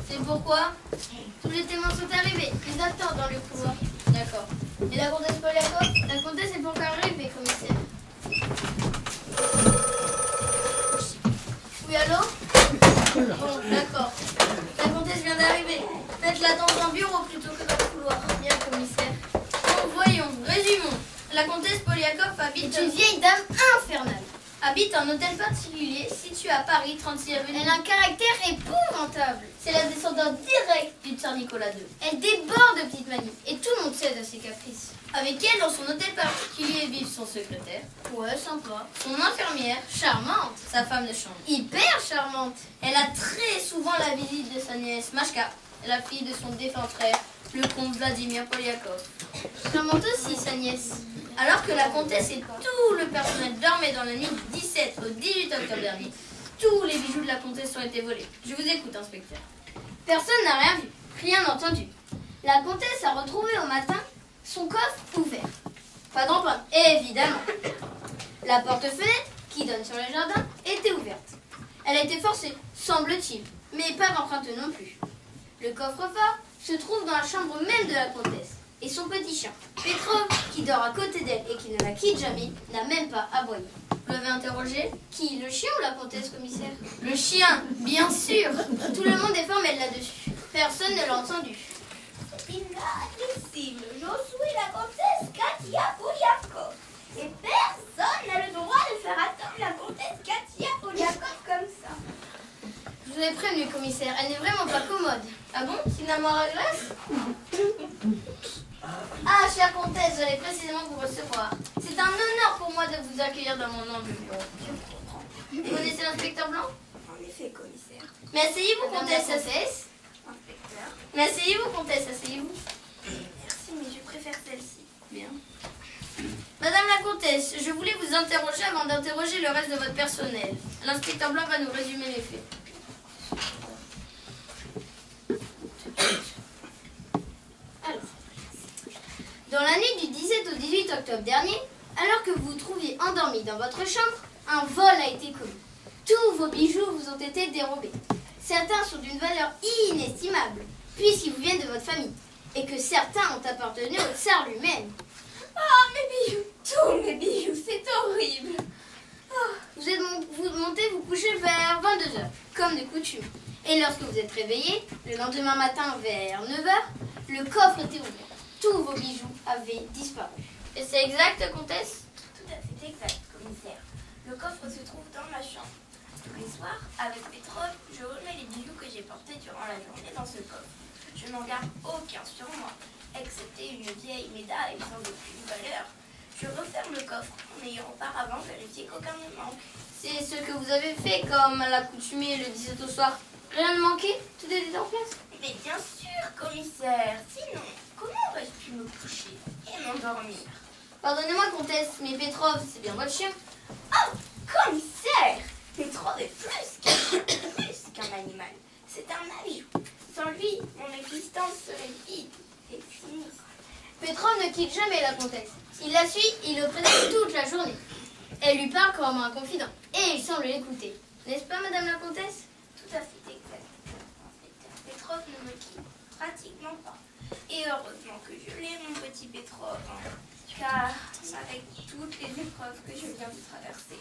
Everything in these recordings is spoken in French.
C'est pourquoi tous les témoins sont arrivés. Ils attendent dans le couloir. D'accord. Et la comtesse Poliakov? La comtesse est pas encore arrivée, commissaire. Oui, allô? Bon, d'accord. La comtesse vient d'arriver. Faites-la dans un bureau plutôt que dans le couloir. Bien, commissaire. Bon, voyons, résumons. La comtesse Poliakov habite... une vieille dame infernale. Habite un hôtel particulier situé à Paris, 36 avenue. Elle a un caractère épouvantable. C'est la descendante directe du tsar Nicolas II. Elle déborde de petites manies et tout le monde cède à ses caprices. Avec elle, dans son hôtel particulier, vivent son secrétaire. Ouais, sympa. Son infirmière, charmante. Sa femme de chambre, hyper charmante. Elle a très souvent la visite de sa nièce Mashka, la fille de son défunt frère, le comte Vladimir Poliakov. Charmante aussi, sa nièce. Alors que la comtesse et tout le personnel dormaient dans la nuit du 17 au 18 octobre dernier, tous les bijoux de la comtesse ont été volés. Je vous écoute, inspecteur. Personne n'a rien vu, rien entendu. La comtesse a retrouvé au matin son coffre ouvert. Pas d'empreinte, évidemment. La porte-fenêtre, qui donne sur le jardin, était ouverte. Elle a été forcée, semble-t-il, mais pas d'empreinte non plus. Le coffre-fort se trouve dans la chambre même de la comtesse. Et son petit chien, Petrov, qui dort à côté d'elle et qui ne la quitte jamais, n'a même pas aboyé. Vous l'avez interrogé? Qui? Le chien ou la comtesse, commissaire? Le chien, bien sûr. Tout le monde est formel là-dessus. Personne ne l'a entendu. Inadmissible. Je suis la comtesse Katia Poliakov. Et personne n'a le droit de faire attendre la comtesse Katia Poliakov comme ça. Je vous ai prévenu, commissaire. Elle n'est vraiment pas commode. Ah bon? Finalement à glace? Ah, chère comtesse, j'allais précisément vous recevoir. C'est un honneur pour moi de vous accueillir dans mon humble bureau. Vous connaissez l'inspecteur Blanc? En effet, commissaire. Mais asseyez-vous, comtesse, asseyez. Inspecteur. Mais asseyez-vous, comtesse, asseyez-vous. Merci, mais je préfère celle-ci. Bien. Madame la comtesse, je voulais vous interroger avant d'interroger le reste de votre personnel. L'inspecteur Blanc va nous résumer les faits. Alors, dans la nuit du 17 au 18 octobre dernier, alors que vous vous trouviez endormi dans votre chambre, un vol a été commis. Tous vos bijoux vous ont été dérobés. Certains sont d'une valeur inestimable, puisqu'ils vous viennent de votre famille, et que certains ont appartenu au tsar lui-même. Ah, mes bijoux, tous mes bijoux, c'est horrible. Vous montez vous coucher vers 22h, comme de coutume. Et lorsque vous êtes réveillé, le lendemain matin vers 9h, le coffre était ouvert. Tous vos bijoux avaient disparu. Et c'est exact, comtesse? Tout à fait exact, commissaire. Le coffre se trouve dans ma chambre. Tous les soirs, avec Petrov, je remets les bijoux que j'ai portés durant la journée dans ce coffre. Je n'en garde aucun sur moi, excepté une vieille médaille sans aucune valeur. Je referme le coffre en ayant auparavant vérifié qu'aucun ne manque. C'est ce que vous avez fait comme à l'accoutumée le 17 au soir. Rien ne manquait? Tout était en place? Mais bien sûr, commissaire. Sinon, comment aurais-je pu me coucher et m'endormir? Pardonnez-moi, comtesse, mais Petrov, c'est bien votre chien. Oh, commissaire! Petrov est plus qu'un animal. C'est un avion. Sans lui, mon existence serait vide et sinistre. Petrov ne quitte jamais la comtesse. Il la suit, il le protège toute la journée. Elle lui parle comme un confident, et il semble l'écouter. N'est-ce pas, madame la comtesse? Tout à fait exact, inspecteur. Petrov ne me quitte pratiquement pas. Et heureusement que je l'ai, mon petit Petrov. Car, avec toutes les épreuves que je viens de traverser.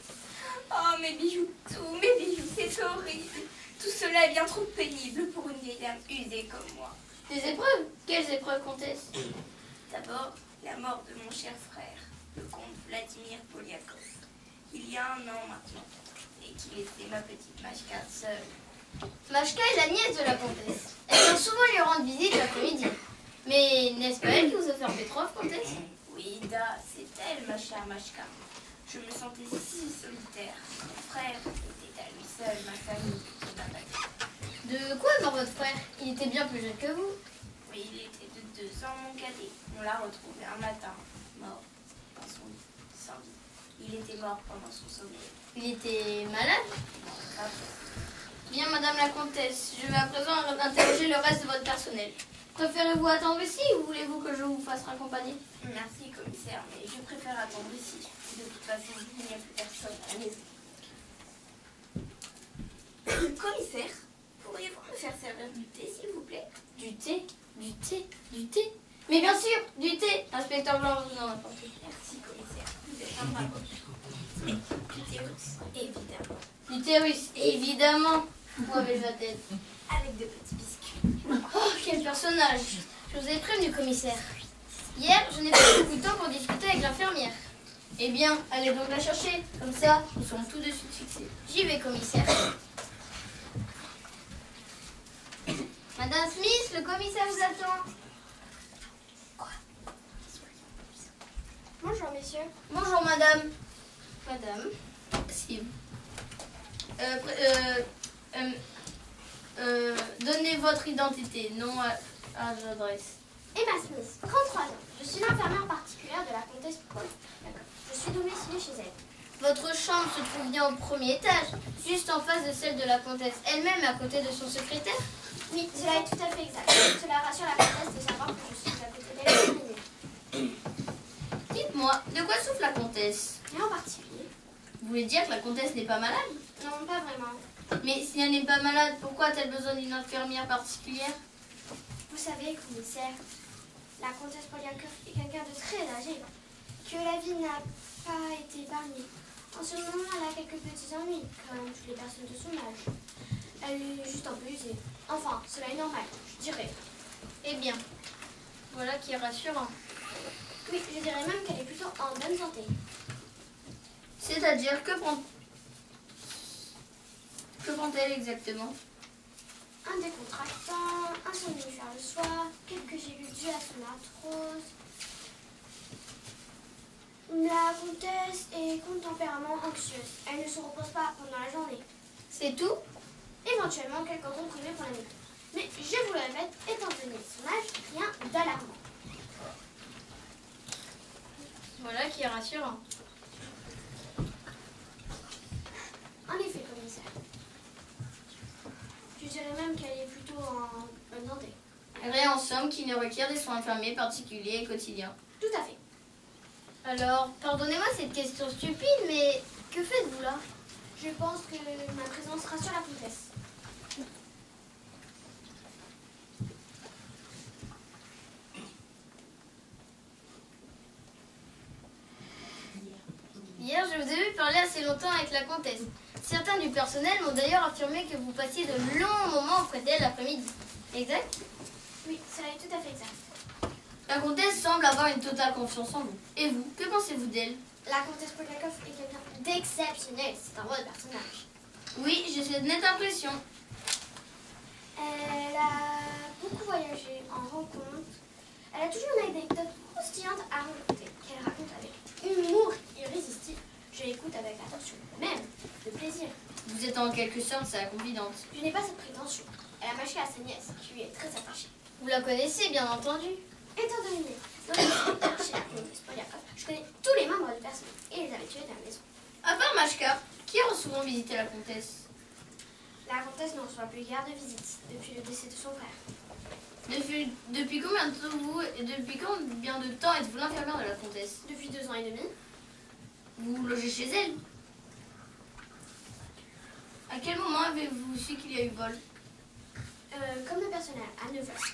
Oh, mes bijoux, tous mes bijoux, c'est horrible. Tout cela est bien trop pénible pour une vieille dame usée comme moi. Des épreuves? Quelles épreuves, comtesse? D'abord, la mort de mon cher frère, le comte Vladimir Poliakov. Il y a 1 an maintenant, et qui laissait ma petite Mashka seule. Mashka est la nièce de la comtesse. Elle vient souvent lui rendre visite l'après-midi. Mais n'est-ce pas elle qui vous a fait Petrov, comtesse? Oui, Da, c'est elle, ma chère Mashka. Je me sentais si solitaire. Mon frère était à lui seul, ma famille, ma patrie. De quoi mort votre frère? Il était bien plus jeune que vous. Oui, il était de 2 ans, mon cadet. On l'a retrouvé un matin, mort, dans son lit, sans vie. Il était mort pendant son sommeil. Il était malade? Ah, Bien, madame la comtesse, je vais à présent interroger le reste de votre personnel. Préférez-vous attendre ici ou voulez-vous que je vous fasse raccompagner? merci, commissaire, mais je préfère attendre ici. De toute façon, la maison. Commissaire, pourriez-vous me faire servir du thé, s'il vous plaît? Du thé? Du thé? Du thé? Mais bien sûr, du thé. Inspecteur Blanc, vous en apportez. Merci, commissaire. Vous êtes un bravo. Mais du thé russe, évidemment. Du thé russe, évidemment. Où avec la tête? Avec de petits biscuits. Oh, quel personnage. Je vous ai prévenu, commissaire. Hier, je n'ai pas eu beaucoup de temps pour discuter avec l'infirmière. Eh bien, allez donc la chercher. Comme ça, nous serons tout de suite fixés. J'y vais, commissaire. Madame Smith, le commissaire vous attend. Bonjour, messieurs. Bonjour, madame. Madame. Si. Donnez votre identité, nom à l'adresse. Emma Smith, 33 ans. Je suis l'infirmière particulière de la comtesse Paul. D'accord. Je suis domiciliée chez elle. Votre chambre se trouve bien au premier étage, juste en face de celle de la comtesse elle-même, à côté de son secrétaire. Oui, cela est tout à fait exact. Cela rassure la comtesse de savoir que je suis à côté d'elle. Dites-moi, de quoi souffre la comtesse? Rien en particulier. Vous voulez dire que la comtesse n'est pas malade? Non, pas vraiment. Mais si elle n'est pas malade, pourquoi a-t-elle besoin d'une infirmière particulière? Vous savez, commissaire, la comtesse Poliakov est quelqu'un de très âgé, que la vie n'a pas été épargnée. En ce moment, elle a quelques petits ennuis, comme toutes les personnes de son âge. Elle est juste un peu usée. Enfin, cela est normal, je dirais. Eh bien, voilà qui est rassurant. Oui, je dirais même qu'elle est plutôt en bonne santé. C'est-à-dire, que prend-elle exactement? Un décontractant, un somnifère le soir, quelques gélules dues à son arthrose. La comtesse est tempérament anxieuse. Elle ne se repose pas pendant la journée. C'est tout? Éventuellement quelques comprimés pour la nuit. Mais je vous le répète, étant donné son âge, rien d'alarmant. Voilà qui est rassurant. En effet, commissaire. Je dirais même qu'elle est plutôt en bonne santé. Rien en somme qui ne requiert des soins infirmiers particuliers et quotidiens. Tout à fait. Alors, pardonnez-moi cette question stupide, mais que faites-vous là? Je pense que ma présence rassure la comtesse. Hier, je vous ai vu parler assez longtemps avec la comtesse. Certains du personnel m'ont d'ailleurs affirmé que vous passiez de longs moments auprès d'elle l'après-midi. Exact? Oui, cela est tout à fait exact. La comtesse semble avoir une totale confiance en vous. Et vous, que pensez-vous d'elle? La comtesse Poliakov est quelqu'un d'exceptionnel. C'est un vrai personnage. Oui, j'ai cette nette impression. Elle a beaucoup voyagé en rencontre. Elle a toujours une anecdote croustillante à raconter, qu'elle raconte avec humour irrésistible. Je l'écoute avec attention, même de plaisir. Vous êtes en quelque sorte sa confidente. Je n'ai pas cette prétention. Elle a mâché à sa nièce, qui lui est très attachée. Vous la connaissez, bien entendu. Étant donné dans le chez la comtesse Poliakov, je connais tous les membres du personnel et les habitués de la maison. À part Machka, qui a souvent visité la comtesse? La comtesse ne reçoit plus guère de visites depuis le décès de son frère. Depuis combien de temps êtes-vous l'infirmière de la comtesse? Depuis 2 ans et demi. Vous logez chez elle? À quel moment avez-vous su qu'il y a eu vol? Comme le personnel à 9 heures.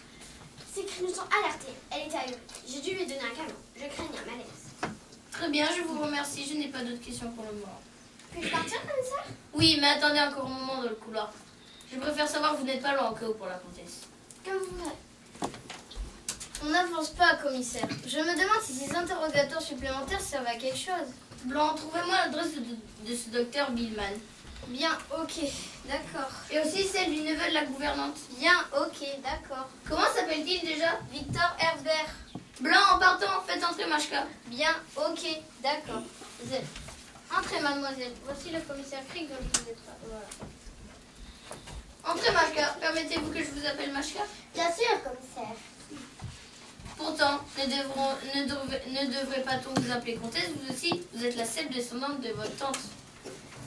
Ses cris nous ont alertés. Elle était ahurie. J'ai dû lui donner un calmant. Je craignais un malaise. Très bien, je vous remercie. Je n'ai pas d'autres questions pour le moment. Puis-je partir, commissaire? Oui, mais attendez encore un moment dans le couloir. Je préfère savoir que vous n'êtes pas loin au cas où pour la comtesse. Comme vous voudrez. On n'avance pas, commissaire. Je me demande si ces interrogatoires supplémentaires servent à quelque chose. Blanc, trouvez-moi l'adresse de ce docteur Billman. Bien, ok, d'accord. Et aussi celle du neveu de la gouvernante. Bien, ok, d'accord. Comment s'appelle-t-il déjà? Victor Herbert. Blanc, en partant, faites entrer Machka. Bien, ok, d'accord. Entrez, mademoiselle. Voici le commissaire Crick dont je vous ai parlé. Voilà. Entrez, Machka. Permettez-vous que je vous appelle Machka? Bien sûr, commissaire. Pourtant, ne devrait-on vous appeler comtesse? Vous aussi, vous êtes la seule descendante de votre tante.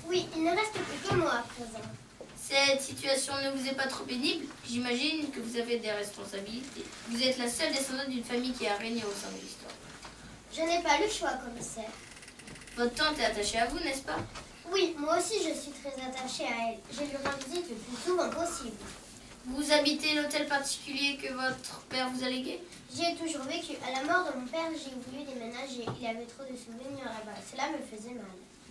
Oui, il ne reste plus que moi à présent. Cette situation ne vous est pas trop pénible? J'imagine que vous avez des responsabilités. Vous êtes la seule descendante d'une famille qui a régné au sein de l'histoire. Je n'ai pas le choix, commissaire. Votre tante est attachée à vous, n'est-ce pas? Oui, moi aussi je suis très attachée à elle. Je lui rends visite le plus souvent possible. Vous habitez l'hôtel particulier que votre père vous a légué? J'y ai toujours vécu. À la mort de mon père, j'ai voulu déménager. Il avait trop de souvenirs là-bas. Cela me faisait mal.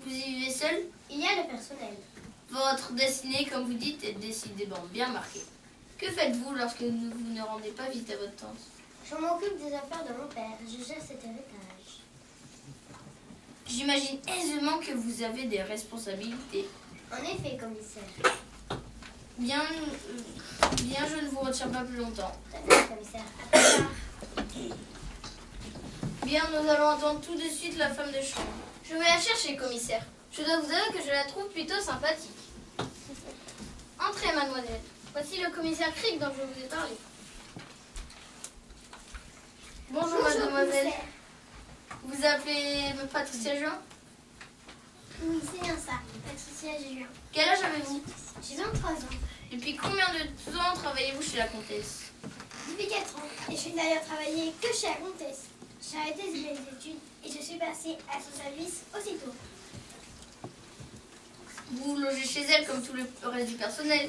Vous y vivez seul? Il y a le personnel. Votre destinée, comme vous dites, est décidément bien marquée. Que faites-vous lorsque vous ne rendez pas visite à votre tante? Je m'occupe des affaires de mon père. Je gère cet héritage. J'imagine aisément que vous avez des responsabilités. En effet, commissaire. Bien, je ne vous retiens pas plus longtemps. Très bien, commissaire. À plus tard. Bien, nous allons entendre tout de suite la femme de chambre. Je vais la chercher, commissaire. Je dois vous avouer que je la trouve plutôt sympathique. Entrez, mademoiselle. Voici le commissaire Crick dont je vous ai parlé. Bonjour, mademoiselle. commissaire. Vous appelez Patricia Juin? Oui, c'est bien ça. Patricia Julien. Quel âge avez-vous? J'ai 23 ans. Depuis combien de temps travaillez-vous chez la comtesse? Depuis 4 ans. Et je n'ai d'ailleurs travaillé que chez la comtesse. J'ai arrêté mes études et je suis passée à son service aussitôt. Vous logez chez elle comme tout le reste du personnel?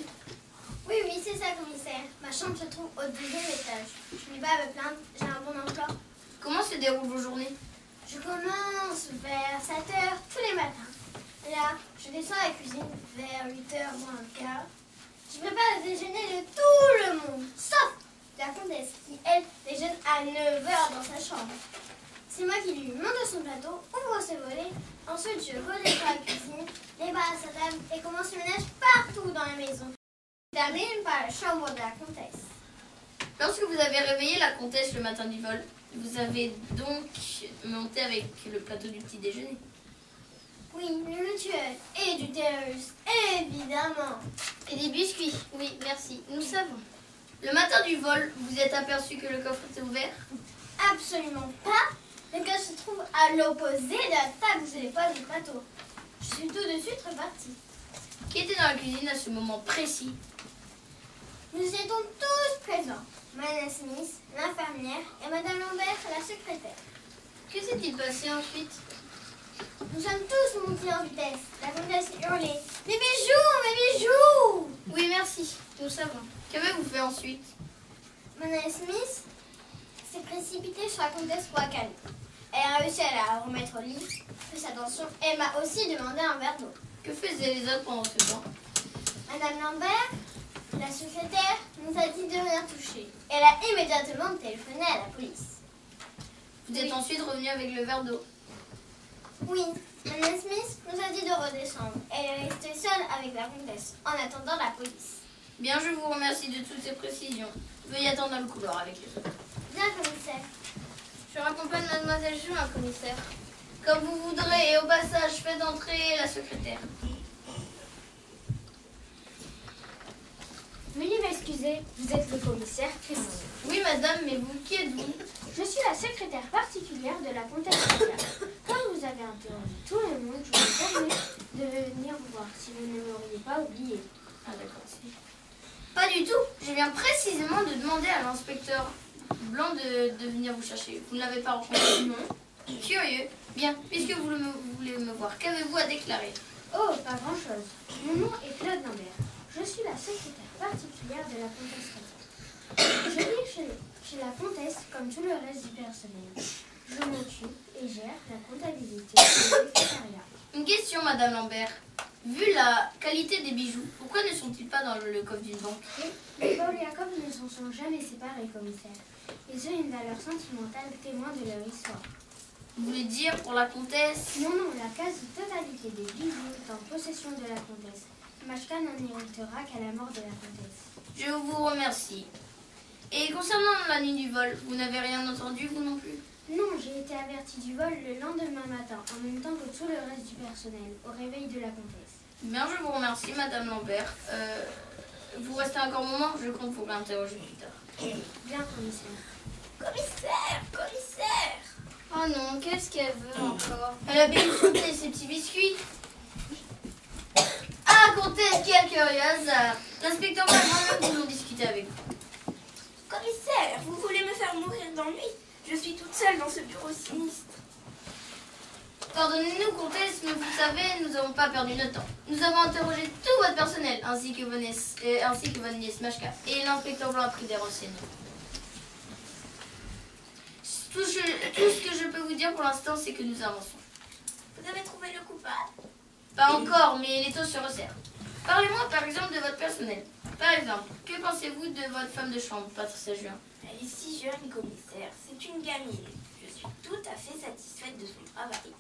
Oui, c'est ça, commissaire. Ma chambre se trouve au 2e étage. Je n'ai pas à me plaindre, j'ai un bon emploi. Comment se déroulent vos journées? Je commence vers 7h tous les matins. Là, je descends à la cuisine vers 8h moins un quart. Je prépare le déjeuner de tout le monde, sauf la comtesse qui, elle, déjeune à 9h dans sa chambre. C'est moi qui lui monte son plateau, ouvre ses volets. Ensuite, je redescends à la cuisine, débarrasse sa table et commence le ménage partout dans la maison. Je termine par la chambre de la comtesse. Lorsque vous avez réveillé la comtesse le matin du vol, vous avez donc monté avec le plateau du petit déjeuner? Oui, le mutuel et du terrus, évidemment. Et des biscuits. Oui, merci. Nous savons. Le matin du vol, vous êtes aperçu que le coffre était ouvert? Absolument pas. Le coffre se trouve à l'opposé de la table où se dépose le plateau. Je suis tout de suite repartie. Qui était dans la cuisine à ce moment précis? Nous étions tous présents. Madame Smith, l'infirmière, et Madame Lambert, la secrétaire. Que s'est-il passé ensuite? Nous sommes tous montés en vitesse. La comtesse hurlait « Mes bijoux, mes bijoux !» Oui, merci. Nous savons. Qu'avez-vous fait ensuite? Madame Smith s'est précipitée sur la comtesse pour la calmer. Elle a réussi à la remettre au lit, fait sa tension, et m'a aussi demandé un verre d'eau. Que faisaient les autres pendant ce temps? Madame Lambert, la secrétaire, nous a dit de rien toucher. Elle a immédiatement téléphoné à la police. Vous êtes ensuite revenu avec le verre d'eau? Oui, Madame Smith nous a dit de redescendre. Elle est restée seule avec la comtesse en attendant la police. Bien, je vous remercie de toutes ces précisions. Veuillez attendre dans le couloir avec les autres. Bien, commissaire. Je raccompagne mademoiselle Juin, commissaire. Comme vous voudrez, et au passage, faites entrer la secrétaire. Veuillez m'excuser, vous êtes le commissaire Christine. Oui, madame, mais vous, qui êtes-vous? Je suis la secrétaire particulière de la comtesse Sophia. Comme vous avez interrompu tout le monde, je vous permets de venir vous voir si vous ne m'auriez pas oublié. Ah, d'accord. Pas du tout. Je viens précisément de demander à l'inspecteur Blanc de venir vous chercher. Vous ne l'avez pas rencontré? Non. Curieux. Bien, puisque vous voulez me voir, qu'avez-vous à déclarer? Oh, pas grand-chose. Mon nom est Claude Lambert. Je suis la secrétaire particulière de la comtesse Sophia. Je vis chez la comtesse comme tout le reste du personnel. Je m'occupe et gère la comptabilité et le secrétariat. Une question, madame Lambert. Vu la qualité des bijoux, pourquoi ne sont-ils pas dans le coffre d'une banque? Les Paul et Jacob ne s'en sont jamais séparés, commissaire. Ils ont une valeur sentimentale témoin de leur histoire. Vous voulez dire pour la comtesse? Non, la quasi-totalité des bijoux est en possession de la comtesse. Machka n'en héritera qu'à la mort de la comtesse. Je vous remercie. Et concernant la nuit du vol, vous n'avez rien entendu, vous non plus? Non, j'ai été avertie du vol le lendemain matin, en même temps que tout le reste du personnel, au réveil de la comtesse. Bien, je vous remercie, madame Lambert. Vous restez encore un moment, je compte vous réinterroger plus tard. Bien, commissaire. Commissaire! Oh non, qu'est-ce qu'elle veut encore? Elle a bien chanté ses petits biscuits. Ah, comtesse, quel curieux hasard. L'inspecteur va moi-même voulons discuter avec vous. Commissaire, vous voulez me faire mourir d'ennui? Je suis toute seule dans ce bureau sinistre. Pardonnez-nous, comtesse, mais vous savez, nous n'avons pas perdu notre temps. Nous avons interrogé tout votre personnel, ainsi que votre nièce Mashka, et l'inspecteur Blanc a pris des renseignements. Tout ce que je peux vous dire pour l'instant, c'est que nous avançons. Vous avez trouvé le coupable? Pas encore, mais les taux se resserrent. Parlez-moi par exemple de votre personnel. Par exemple, que pensez-vous de votre femme de chambre, Patricia Juin? Elle est si jeune, commissaire. C'est une gamine. Je suis tout à fait satisfaite de son travail.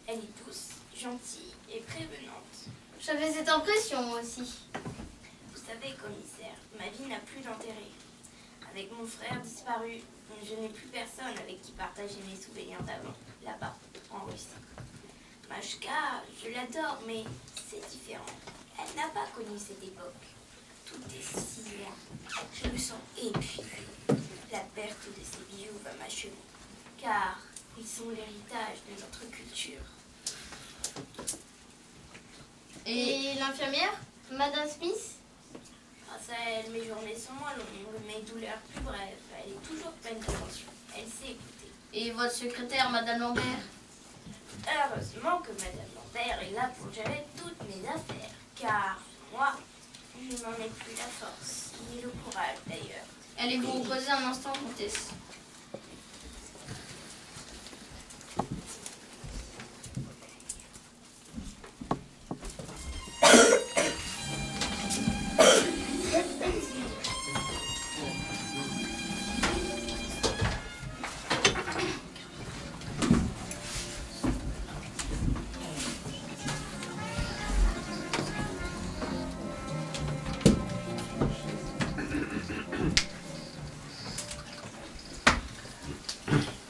Elle est douce, gentille et prévenante. J'avais cette impression, moi aussi. Vous savez, commissaire, ma vie n'a plus d'intérêt. Avec mon frère disparu, je n'ai plus personne avec qui partager mes souvenirs d'avant, là-bas, en Russie. Mashka, je l'adore, mais c'est différent. Elle n'a pas connu cette époque. Tout est si loin. Je me sens épuisée. La perte de ces bijoux va m'achever, car ils sont l'héritage de notre culture. Et l'infirmière, Madame Smith? Grâce à elle, mes journées sont moins longues, mes douleurs plus brèves. Elle est toujours pleine d'attention. Elle sait écouter. Et votre secrétaire, Madame Lambert? Heureusement que Madame Lambert est là pour gérer toutes mes affaires, car moi, je n'en ai plus la force, ni le courage d'ailleurs. Allez-vous vous reposer un instant, comtesse?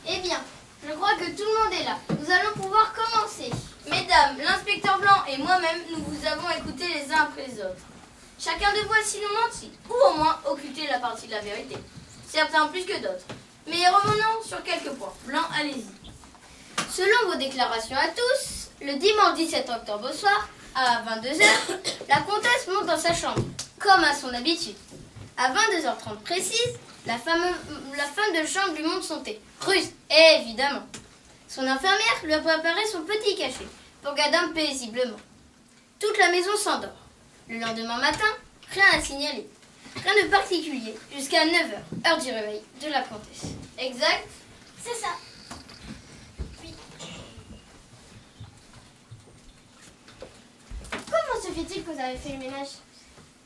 Eh bien, je crois que tout le monde est là. Nous allons pouvoir commencer. Mesdames, l'inspecteur Blanc et moi-même, nous vous avons écoutés les uns après les autres. Chacun de vous a sinon menti, ou au moins occulté la partie de la vérité. Certains plus que d'autres. Mais revenons sur quelques points. Blanc, allez-y. Selon vos déclarations à tous, le dimanche 17 octobre au soir, à 22h, la comtesse monte dans sa chambre, comme à son habitude. À 22h30 précise, la femme de chambre lui montre son thé. Russe, évidemment. Son infirmière lui a préparé son petit cachet pour qu'elle dorme paisiblement. Toute la maison s'endort. Le lendemain matin, rien à signaler. Rien de particulier jusqu'à 9h, heure du réveil de la comtesse. Exact? C'est ça. Comment se fait-il que vous avez fait le ménage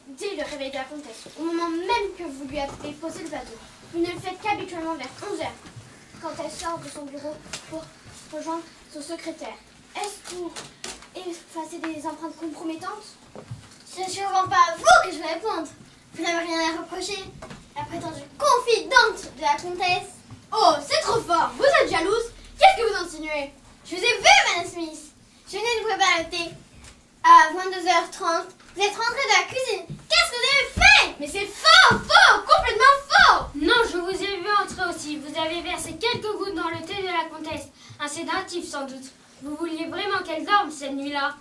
dès le réveil de la comtesse, au moment même que vous lui avez posé le bateau? Vous ne le faites qu'habituellement vers 11h, quand elle sort de son bureau pour rejoindre son secrétaire. Est-ce pour effacer des empreintes compromettantes? C'est sûrement pas à vous que je vais répondre. Vous n'avez rien à reprocher. La prétendue confidente de la comtesse. Oh, c'est trop fort. Vous êtes jalouse. Qu'est-ce que vous insinuez? Je vous ai vu, Madame Smith. Je venais de préparer le thé. À 22h30, vous êtes rentrée de la cuisine. Qu'est-ce que vous avez fait? Mais c'est faux, complètement faux. Non, je vous ai vu entrer aussi. Vous avez versé quelques gouttes dans le thé de la comtesse. Un sédatif sans doute. Vous vouliez vraiment qu'elle dorme cette nuit-là?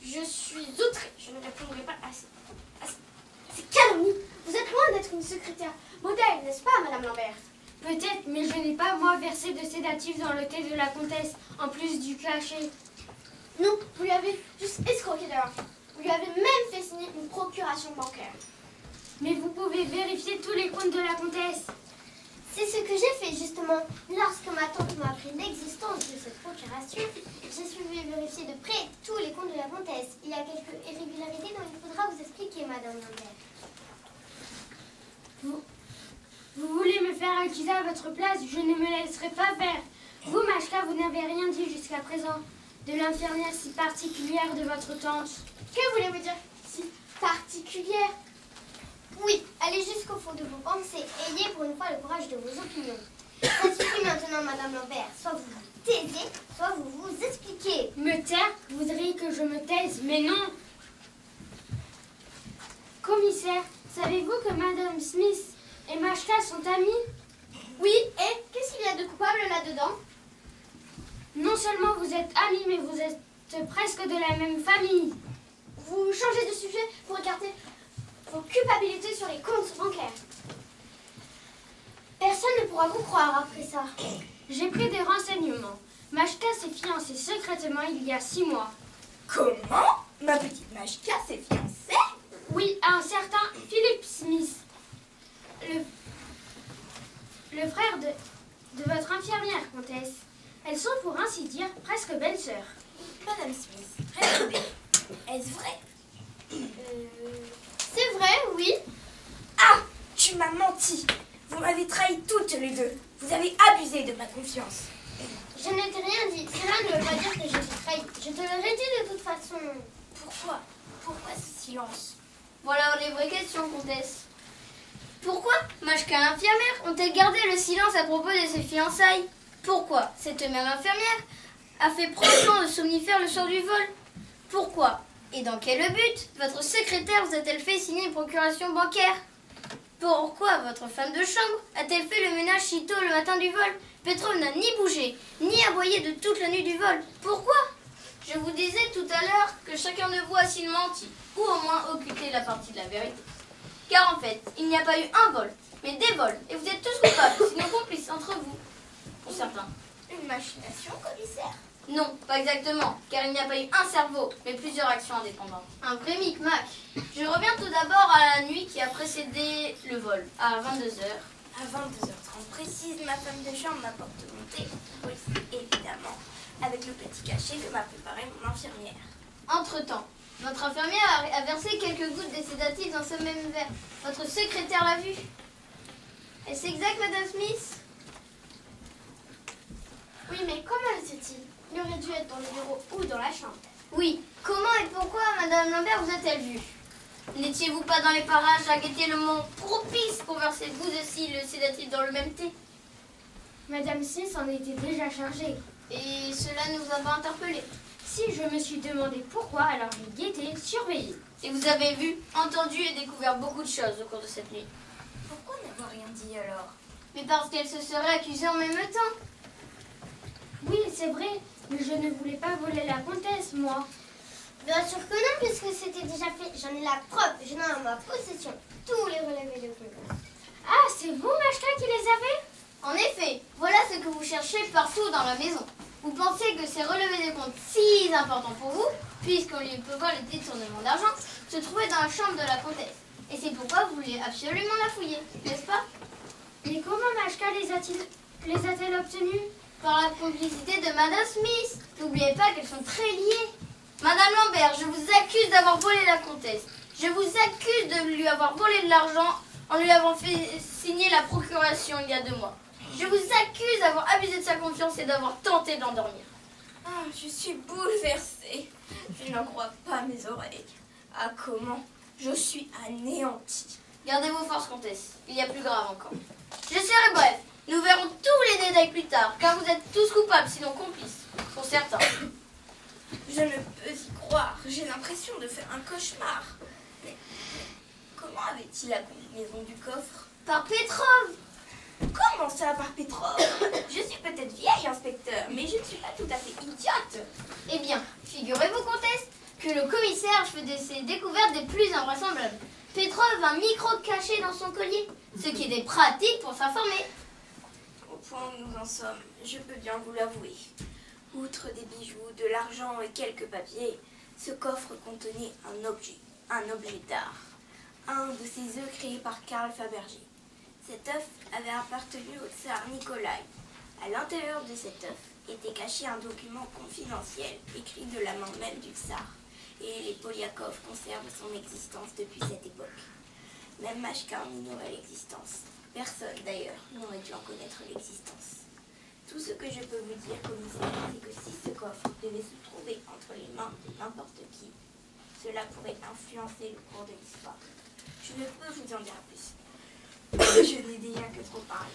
Je suis outrée. Je ne répondrai pas à ces calomnies. Vous êtes loin d'être une secrétaire modèle, n'est-ce pas, Madame Lambert? Peut-être, mais je n'ai pas, moi, versé de sédatif dans le thé de la comtesse, en plus du cachet. Non, vous lui avez juste escroqué dehors. Vous lui avez même fait signer une procuration bancaire. Mais vous pouvez vérifier tous les comptes de la comtesse. C'est ce que j'ai fait justement. Lorsque ma tante m'a appris l'existence de cette procuration, j'ai suivi vérifier de près tous les comptes de la comtesse. Il y a quelques irrégularités dont il faudra vous expliquer, Madame Lambert. Vous voulez me faire accuser à votre place? Je ne me laisserai pas faire. Vous, Mashka, vous n'avez rien dit jusqu'à présent de l'infirmière si particulière de votre tante. Que voulez-vous dire si particulière? Oui, allez jusqu'au fond de vos pensées. Ayez pour une fois le courage de vos opinions. Ça suffit maintenant, Madame Lambert. Soit vous vous taisez, soit vous vous expliquez. Me taire? Vous voudriez que je me taise? Mais non. Commissaire, savez-vous que Madame Smith et Mashka sont amies? Oui, et qu'est-ce qu'il y a de coupable là-dedans? Non seulement vous êtes amis, mais vous êtes presque de la même famille. Vous changez de sujet pour écarter vos culpabilités sur les comptes bancaires. Personne ne pourra vous croire après ça. J'ai pris des renseignements. Majka s'est fiancée secrètement il y a 6 mois. Comment? Ma petite Majka s'est fiancée? Oui, à un certain Philip Smith, le frère de votre infirmière, comtesse. Elles sont pour ainsi dire presque belles-sœurs. Madame Smith, répondez. Est-ce vrai? C'est vrai, oui. Ah! Tu m'as menti. Vous m'avez trahi toutes les deux. Vous avez abusé de ma confiance. Je ne t'ai rien dit. Cela ne veut pas dire que je t'ai trahi. Je te l'aurais dit de toute façon. Pourquoi? Pourquoi ce silence? Voilà les vraies questions, comtesse. Pourquoi Majka et l'infirmière ont-elles gardé le silence à propos de ses fiançailles? Pourquoi cette même infirmière a fait promptement de somnifères le soir du vol? Pourquoi et dans quel but votre secrétaire vous a-t-elle fait signer une procuration bancaire? Pourquoi votre femme de chambre a-t-elle fait le ménage si tôt le matin du vol? Petrov n'a ni bougé, ni aboyé de toute la nuit du vol. Pourquoi? Je vous disais tout à l'heure que chacun de vous a s'il menti, ou au moins occulté la partie de la vérité. Car en fait, il n'y a pas eu un vol, mais des vols, et vous êtes tous coupables, sinon complices entre vous. Pour certains. Une machination, commissaire? Non, pas exactement, car il n'y a pas eu un cerveau, mais plusieurs actions indépendantes. Un vrai micmac. Je reviens tout d'abord à la nuit qui a précédé le vol, à 22h. À 22h30 précise, ma femme de chambre m'apporte mon thé. Oui, évidemment, avec le petit cachet que m'a préparé mon infirmière. Entre-temps, votre infirmière a versé quelques gouttes de sédatifs dans ce même verre. Votre secrétaire l'a vu. Est-ce exact, Madame Smith? Oui, mais comment le sait-il? Il aurait dû être dans le bureau ou dans la chambre. Oui. Comment et pourquoi, Madame Lambert, vous a-t-elle vu? N'étiez-vous pas dans les parages à guetter le moment propice pour verser vous aussi le sédatif dans le même thé? Madame Smith en était déjà chargée. Et cela nous a interpellés. Si je me suis demandé pourquoi, alors j'ai guetté, surveillé. Et vous avez vu, entendu et découvert beaucoup de choses au cours de cette nuit. Pourquoi n'avoir rien dit alors? Mais parce qu'elle se serait accusée en même temps. Oui, c'est vrai, mais je ne voulais pas voler la comtesse, moi. Bien sûr que non, puisque c'était déjà fait. J'en ai la preuve. J'en ai en ma possession tous les relevés de compte. Ah, c'est vous, Majka, qui les avez? En effet, voilà ce que vous cherchez partout dans la maison. Vous pensez que ces relevés de compte si importants pour vous, puisqu'on lui peut voir les détournements d'argent, se trouvaient dans la chambre de la comtesse. Et c'est pourquoi vous voulez absolument la fouiller, n'est-ce pas? Mais comment Majka les a-t-elle obtenus? Par la complicité de Madame Smith. N'oubliez pas qu'elles sont très liées. Madame Lambert, je vous accuse d'avoir volé la comtesse. Je vous accuse de lui avoir volé de l'argent en lui avons fait signer la procuration il y a 2 mois. Je vous accuse d'avoir abusé de sa confiance et d'avoir tenté de l'endormir. Ah, je suis bouleversée. Je n'en crois pas mes oreilles. Ah, comment? Je suis anéantie. Gardez vos forces, comtesse. Il y a plus grave encore. Je serai bref. Nous verrons tous les détails plus tard, car vous êtes tous coupables, sinon complices, pour certains. Je ne peux y croire. J'ai l'impression de faire un cauchemar. Mais comment avait-il la combinaison du coffre? Par Petrov. Comment ça, par Petrov? Je suis peut-être vieille, inspecteur, mais je ne suis pas tout à fait idiote. Eh bien, figurez-vous, comtesse, que le commissaire fait de ses découvertes des plus invraisemblables. Petrov a un micro caché dans son collier, ce qui était pratique pour s'informer. Au point où nous en sommes, je peux bien vous l'avouer. Outre des bijoux, de l'argent et quelques papiers, ce coffre contenait un objet d'art. Un de ces œufs créés par Karl Fabergé. Cet œuf avait appartenu au tsar Nikolai. À l'intérieur de cet œuf était caché un document confidentiel écrit de la main même du tsar. Et les Poliakov conservent son existence depuis cette époque. Même Majka en ignorait l'existence. Personne, d'ailleurs, n'aurait dû en connaître l'existence. Tout ce que je peux vous dire, commissaire, c'est que si ce coffre devait se trouver entre les mains de n'importe qui, cela pourrait influencer le cours de l'histoire. Je ne peux vous en dire plus. Je n'ai déjà que trop parlé.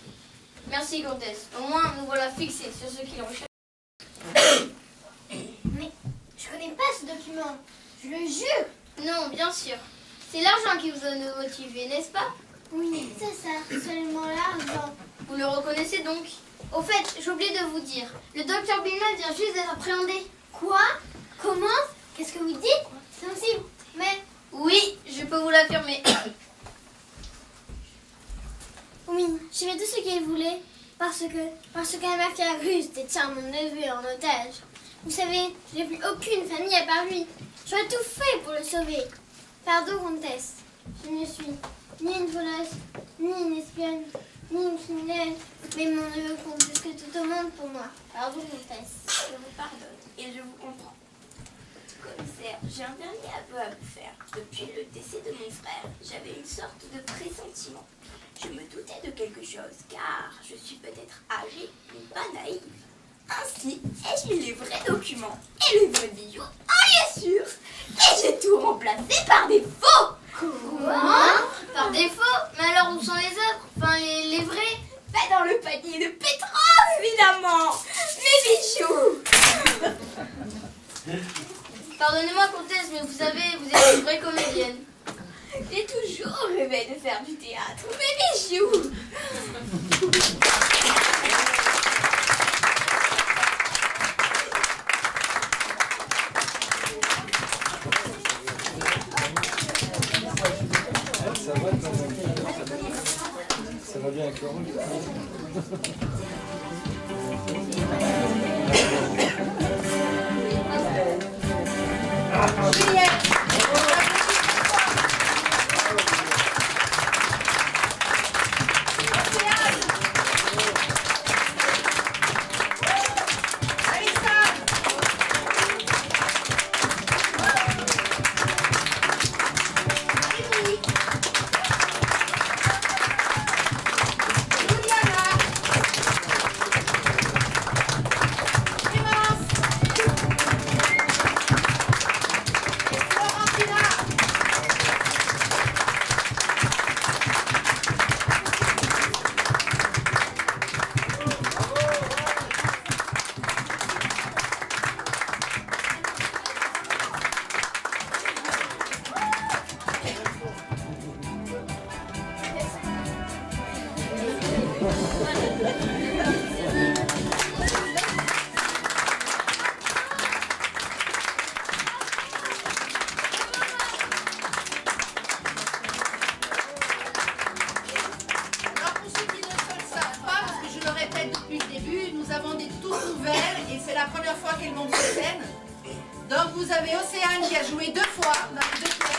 Merci, comtesse. Au moins, nous voilà fixés sur ce qu'il recherche. Mais je connais pas ce document. Je le jure. Non, bien sûr. C'est l'argent qui vous a motivé, n'est-ce pas? Oui, c'est ça. Seulement l'argent. Vous le reconnaissez donc? Au fait, j'ai oublié de vous dire, le docteur Billman vient juste d'être appréhendé. Quoi? Comment? Qu'est-ce que vous dites? C'est impossible. Mais Oui, je peux vous l'affirmer. oui, j'ai fait tout ce qu'il voulait. Parce que la mafia russe détient mon neveu en otage. Vous savez, je n'ai plus aucune famille à part lui. J'aurais tout fait pour le sauver. Pardon, comtesse. Je ne suis ni une voleuse, ni une espionne, ni une criminelle. Mais mon neveu compte plus que tout au monde pour moi. Pardon, comtesse. Je vous pardonne et je vous comprends. Commissaire, j'ai un dernier aveu à vous faire. Depuis le décès de mon frère, j'avais une sorte de pressentiment. Je me doutais de quelque chose, car je suis peut-être âgée, mais pas naïve. Ainsi, ai-je mis les vrais documents et les vrais bijoux, bien sûr. Et j'ai tout remplacé par des faux. Quoi? Par défaut? Mais alors où sont les autres? Enfin, les vrais? Pas dans le panier de pétrole, évidemment. Mes bijoux. Pardonnez-moi, comtesse, mais vous savez, vous êtes une vraie comédienne. J'ai toujours rêvé de faire du théâtre. Mes bijoux. Ça va bien avec le rôle. la première fois qu'elle monte sur scène. Donc vous avez Océane qui a joué 2 fois dans les 2 pièces.